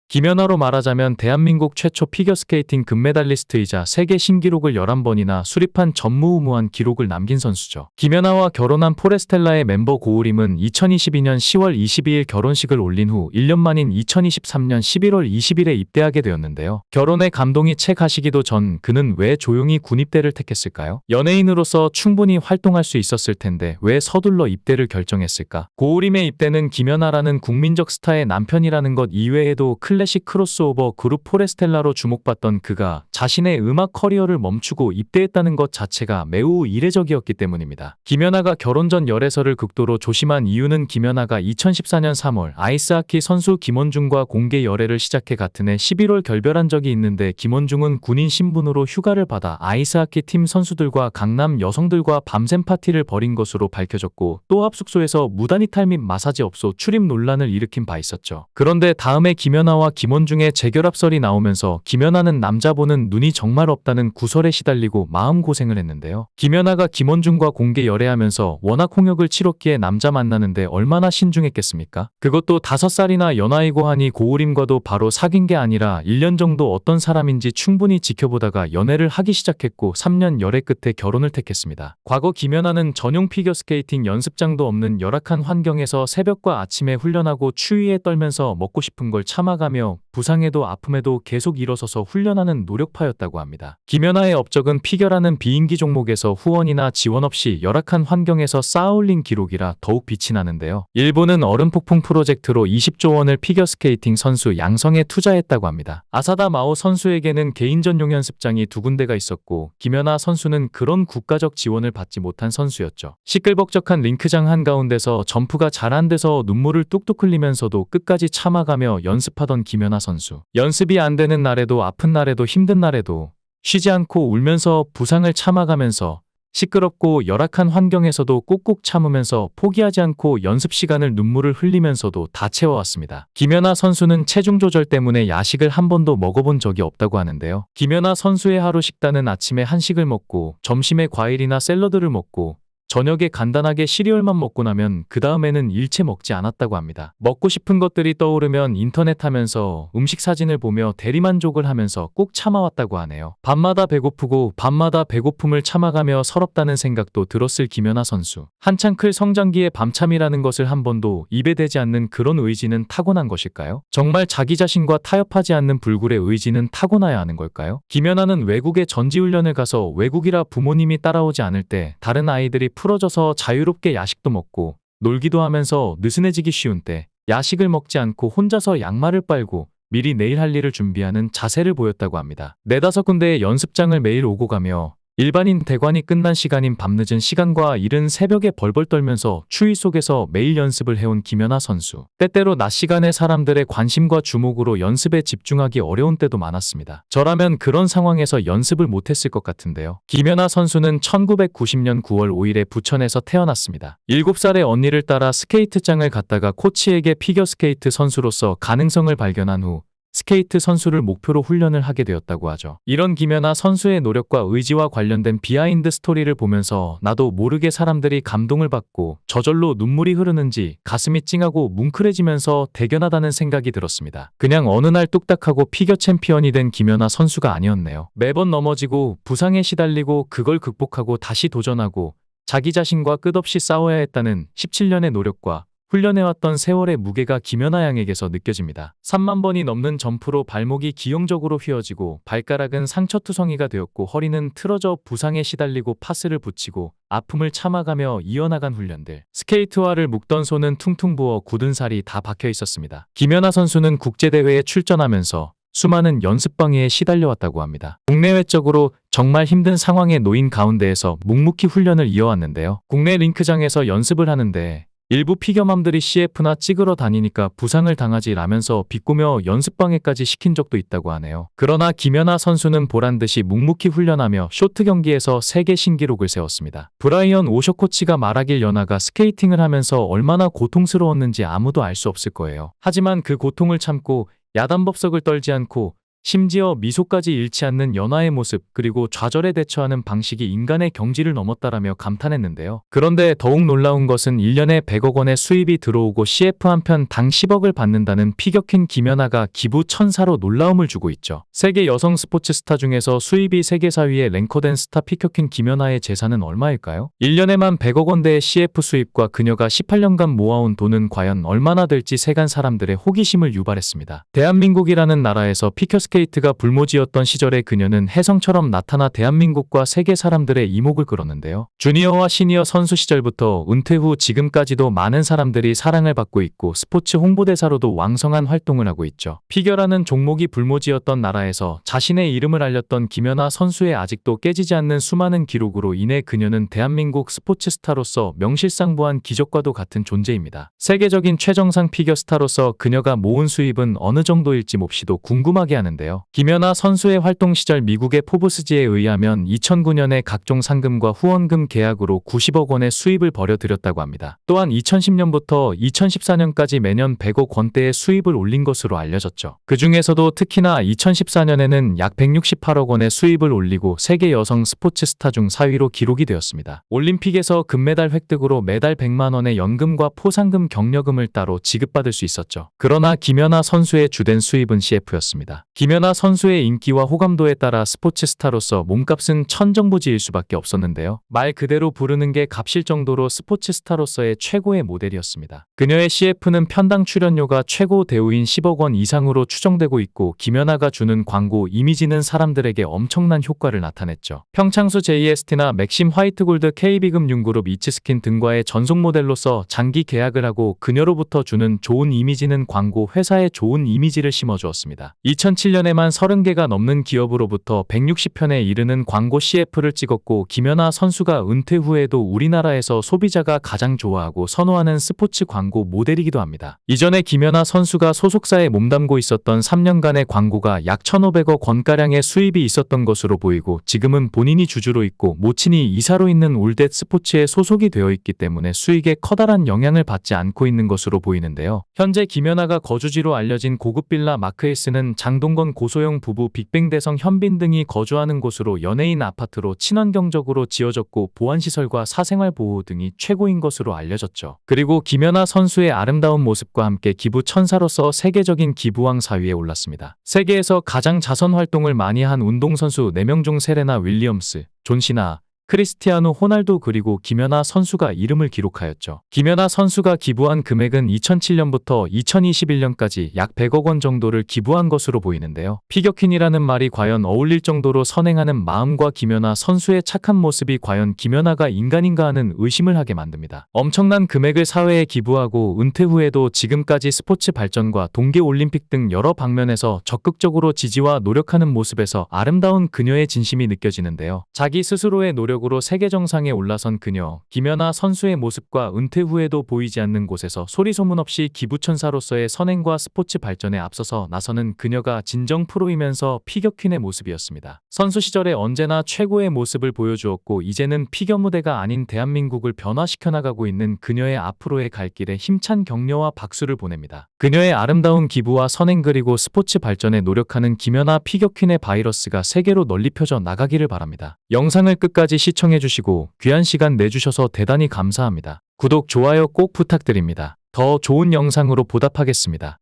김연아로 말하자면 대한민국 최초 피겨스케이팅 금메달리스트이자 세계 신기록을 11번이나 수립한 전무후무한 기록을 남긴 선수죠. 김연아와 결혼한 포레스텔라의 멤버 고우림은 2022년 10월 22일 결혼식을 올린 후 1년 만인 2023년 11월 20일에 입대하게 되었는데요. 결혼에 감동이 채 가시기도 전 그는 왜 조용히 군입대를 택했을까요? 연예인으로서 충분히 활동할 수 있었을 텐데 왜 서둘러 입대를 결정했을까? 고우림의 입대는 김연아라는 국민적 스타의 남편이라는 것 이외에도 클래식 크로스오버 그룹 포레스텔라로 주목받던 그가 자신의 음악 커리어를 멈추고 입대했다는 것 자체가 매우 이례적이었기 때문입니다. 김연아가 결혼 전 열애설을 극도로 조심한 이유는 김연아가 2014년 3월 아이스하키 선수 김원중과 공개 열애를 시작해 같은 해 11월 결별한 적이 있는데 김원중은 군인 신분으로 휴가를 받아 아이스하키 팀 선수들과 강남 여성들과 밤샘 파티를 벌인 것으로 밝혀졌고 또 합숙소에서 무단이탈 및 마사지업소 출입 논란을 일으킨 바 있었죠. 그런데 다음에 김연아와 김원중의 재결합설이 나오면서 김연아는 남자 보는 눈이 정말 없다는 구설에 시달리고 마음고생을 했는데요. 김연아가 김원중과 공개 열애하면서 워낙 홍역을 치렀기에 남자 만나는데 얼마나 신중했겠습니까? 그것도 5살이나 연하이고 하니 고우림과도 바로 사귄 게 아니라 1년 정도 어떤 사람인지 충분히 지켜보다가 연애를 하기 시작했고 3년 열애 끝에 결혼을 택했습니다. 과거 김연아는 전용 피겨스케이팅 연습장도 없는 열악한 환경에서 새벽과 아침에 훈련하고 추위에 떨면서 먹고 싶은 걸 참아가며 부상에도 아픔에도 계속 일어서서 훈련하는 노력파였다고 합니다. 김연아의 업적은 피겨라는 비인기 종목에서 후원이나 지원 없이 열악한 환경에서 쌓아올린 기록이라 더욱 빛이 나는데요. 일본은 얼음폭풍 프로젝트로 20조 원을 피겨스케이팅 선수 양성에 투자했다고 합니다. 아사다 마오 선수에게는 개인 전용 연습장이 2군데가 있었고 김연아 선수는 그런 국가적 지원을 받지 못한 선수였죠. 시끌벅적한 링크장 한가운데서 점프가 잘 안 돼서 눈물을 뚝뚝 흘리면서도 끝까지 참아가며 연습하던 김연아 선수. 연습이 안 되는 날에도 아픈 날에도 힘든 날에도 쉬지 않고 울면서 부상을 참아가면서 시끄럽고 열악한 환경에서도 꾹꾹 참으면서 포기하지 않고 연습 시간을 눈물을 흘리면서도 다 채워왔습니다. 김연아 선수는 체중 조절 때문에 야식을 한 번도 먹어본 적이 없다고 하는데요. 김연아 선수의 하루 식단은 아침에 한식을 먹고 점심에 과일이나 샐러드를 먹고 저녁에 간단하게 시리얼만 먹고 나면 그 다음에는 일체 먹지 않았다고 합니다. 먹고 싶은 것들이 떠오르면 인터넷 하면서 음식 사진을 보며 대리만족을 하면서 꼭 참아왔다고 하네요. 밤마다 배고프고 밤마다 배고픔을 참아가며 서럽다는 생각도 들었을 김연아 선수. 한창 클 성장기에 밤참이라는 것을 한 번도 입에 대지 않는 그런 의지는 타고난 것일까요? 정말 자기 자신과 타협하지 않는 불굴의 의지는 타고나야 하는 걸까요? 김연아는 외국에 전지훈련을 가서 외국이라 부모님이 따라오지 않을 때 다른 아이들이 풀어져서 자유롭게 야식도 먹고 놀기도 하면서 느슨해지기 쉬운 때 야식을 먹지 않고 혼자서 양말을 빨고 미리 내일 할 일을 준비하는 자세를 보였다고 합니다. 4-5군데의 연습장을 매일 오고 가며 일반인 대관이 끝난 시간인 밤늦은 시간과 이른 새벽에 벌벌 떨면서 추위 속에서 매일 연습을 해온 김연아 선수. 때때로 낮 시간에 사람들의 관심과 주목으로 연습에 집중하기 어려운 때도 많았습니다. 저라면 그런 상황에서 연습을 못했을 것 같은데요. 김연아 선수는 1990년 9월 5일에 부천에서 태어났습니다. 7살의 언니를 따라 스케이트장을 갔다가 코치에게 피겨스케이트 선수로서 가능성을 발견한 후 스케이트 선수를 목표로 훈련을 하게 되었다고 하죠. 이런 김연아 선수의 노력과 의지와 관련된 비하인드 스토리를 보면서 나도 모르게 사람들이 감동을 받고 저절로 눈물이 흐르는지 가슴이 찡하고 뭉클해지면서 대견하다는 생각이 들었습니다. 그냥 어느 날 뚝딱하고 피겨 챔피언이 된 김연아 선수가 아니었네요. 매번 넘어지고 부상에 시달리고 그걸 극복하고 다시 도전하고 자기 자신과 끝없이 싸워야 했다는 17년의 노력과 훈련해왔던 세월의 무게가 김연아 양에게서 느껴집니다. 3만 번이 넘는 점프로 발목이 기형적으로 휘어지고 발가락은 상처투성이가 되었고 허리는 틀어져 부상에 시달리고 파스를 붙이고 아픔을 참아가며 이어나간 훈련들. 스케이트화를 묶던 손은 퉁퉁 부어 굳은 살이 다 박혀 있었습니다. 김연아 선수는 국제대회에 출전하면서 수많은 연습방해에 시달려왔다고 합니다. 국내외적으로 정말 힘든 상황에 놓인 가운데에서 묵묵히 훈련을 이어왔는데요. 국내 링크장에서 연습을 하는데 일부 피겨맘들이 CF나 찍으러 다니니까 부상을 당하지 라면서 비꼬며 연습방해까지 시킨 적도 있다고 하네요. 그러나 김연아 선수는 보란듯이 묵묵히 훈련하며 쇼트 경기에서 세계 신기록을 세웠습니다. 브라이언 오셔 코치가 말하길 연아가 스케이팅을 하면서 얼마나 고통스러웠는지 아무도 알 수 없을 거예요. 하지만 그 고통을 참고 야단법석을 떨지 않고 심지어 미소까지 잃지 않는 연하의 모습, 그리고 좌절에 대처하는 방식이 인간의 경지를 넘었다라며 감탄했는데요. 그런데 더욱 놀라운 것은 1년에 100억 원의 수입이 들어오고 CF 한 편 당 10억을 받는다는 피겨킨 김연아가 기부 천사로 놀라움을 주고 있죠. 세계 여성 스포츠 스타 중에서 수입이 세계 4위에 랭커된 스타 피겨킨 김연아의 재산은 얼마일까요? 1년에만 100억 원대의 CF 수입과 그녀가 18년간 모아온 돈은 과연 얼마나 될지 세간 사람들의 호기심을 유발했습니다. 대한민국이라는 나라에서 피겨스케이트가 불모지였던 시절에 그녀는 혜성처럼 나타나 대한민국과 세계 사람들의 이목을 끌었는데요. 주니어와 시니어 선수 시절부터 은퇴 후 지금까지도 많은 사람들이 사랑을 받고 있고 스포츠 홍보대사로도 왕성한 활동을 하고 있죠. 피겨라는 종목이 불모지였던 나라에서 자신의 이름을 알렸던 김연아 선수의 아직도 깨지지 않는 수많은 기록으로 인해 그녀는 대한민국 스포츠 스타로서 명실상부한 기적과도 같은 존재입니다. 세계적인 최정상 피겨 스타로서 그녀가 모은 수입은 어느 정도일지 몹시도 궁금하게 하는데요. 김연아 선수의 활동 시절 미국의 포브스지에 의하면 2009년에 각종 상금과 후원금 계약으로 90억 원의 수입을 벌여들였다고 합니다. 또한 2010년부터 2014년까지 매년 100억 원대의 수입을 올린 것으로 알려졌죠. 그 중에서도 특히나 2014년에는 약 168억 원의 수입을 올리고 세계 여성 스포츠 스타 중 4위로 기록이 되었습니다. 올림픽에서 금메달 획득으로 매달 100만 원의 연금과 포상금 격려금을 따로 지급받을 수 있었죠. 그러나 김연아 선수의 주된 수입은 CF였습니다. 김연아 선수의 인기와 호감도에 따라 스포츠 스타로서 몸값은 천정부지일 수밖에 없었는데요. 말 그대로 부르는 게 값일 정도로 스포츠 스타로서의 최고의 모델이었습니다. 그녀의 CF는 편당 출연료가 최고 대우인 10억 원 이상으로 추정되고 있고 김연아가 주는 광고 이미지는 사람들에게 엄청난 효과를 나타냈죠. 평창수 JST나 맥심 화이트골드 KB금융그룹 이츠스킨 등과의 전속 모델로서 장기 계약을 하고 그녀로부터 주는 좋은 이미지는 광고 회사에 좋은 이미지를 심어주었습니다. 2007년에만 30개가 넘는 기업으로부터 160편에 이르는 광고 CF를 찍었고 김연아 선수가 은퇴 후에도 우리나라에서 소비자가 가장 좋아하고 선호하는 스포츠 광고 모델이기도 합니다. 이전에 김연아 선수가 소속사에 몸담고 있었던 3년간의 광고가 약 1,500억 원가량의 수입이 있었던 것으로 보이고 지금은 본인이 주주로 있고 모친이 이사로 있는 올댓 스포츠에 소속이 되어 있기 때문에 수익에 커다란 영향을 받지 않고 있는 것으로 보이는데요. 현재 김연아가 거주지로 알려진 고급 빌라 마크힐스는 장동건 고소영 부부 빅뱅대성 현빈 등이 거주하는 곳으로 연예인 아파트로 친환경적으로 지어졌고 보안시설과 사생활 보호 등이 최고인 것으로 알려졌죠. 그리고 김연아 선수의 아름다운 모습과 함께 기부 천사로서 세계적인 기부왕 4위에 올랐습니다. 세계에서 가장 자선 활동을 많이 한 운동선수 4명 중 세레나 윌리엄스, 존 시나, 크리스티아누 호날두 그리고 김연아 선수가 이름을 기록하였죠. 김연아 선수가 기부한 금액은 2007년부터 2021년까지 약 100억 원 정도를 기부한 것으로 보이는데요. 피겨퀸이라는 말이 과연 어울릴 정도로 선행하는 마음과 김연아 선수의 착한 모습이 과연 김연아가 인간인가 하는 의심을 하게 만듭니다. 엄청난 금액을 사회에 기부하고 은퇴 후에도 지금까지 스포츠 발전과 동계올림픽 등 여러 방면에서 적극적으로 지지와 노력하는 모습에서 아름다운 그녀의 진심이 느껴지는데요. 자기 스스로의 노력으로 세계 정상에 올라선 그녀, 김연아 선수의 모습과 은퇴 후에도 보이지 않는 곳에서 소리소문 없이 기부천사로서의 선행과 스포츠 발전에 앞서서 나서는 그녀가 진정 프로이면서 피겨퀸의 모습이었습니다. 선수 시절에 언제나 최고의 모습을 보여주었고 이제는 피겨 무대가 아닌 대한민국을 변화시켜 나가고 있는 그녀의 앞으로의 갈 길에 힘찬 격려와 박수를 보냅니다. 그녀의 아름다운 기부와 선행 그리고 스포츠 발전에 노력하는 김연아 피겨퀸의 바이러스가 세계로 널리 펴져 나가기를 바랍니다. 영상을 끝까지 시청해주시고 귀한 시간 내주셔서 대단히 감사합니다. 구독, 좋아요 꼭 부탁드립니다. 더 좋은 영상으로 보답하겠습니다.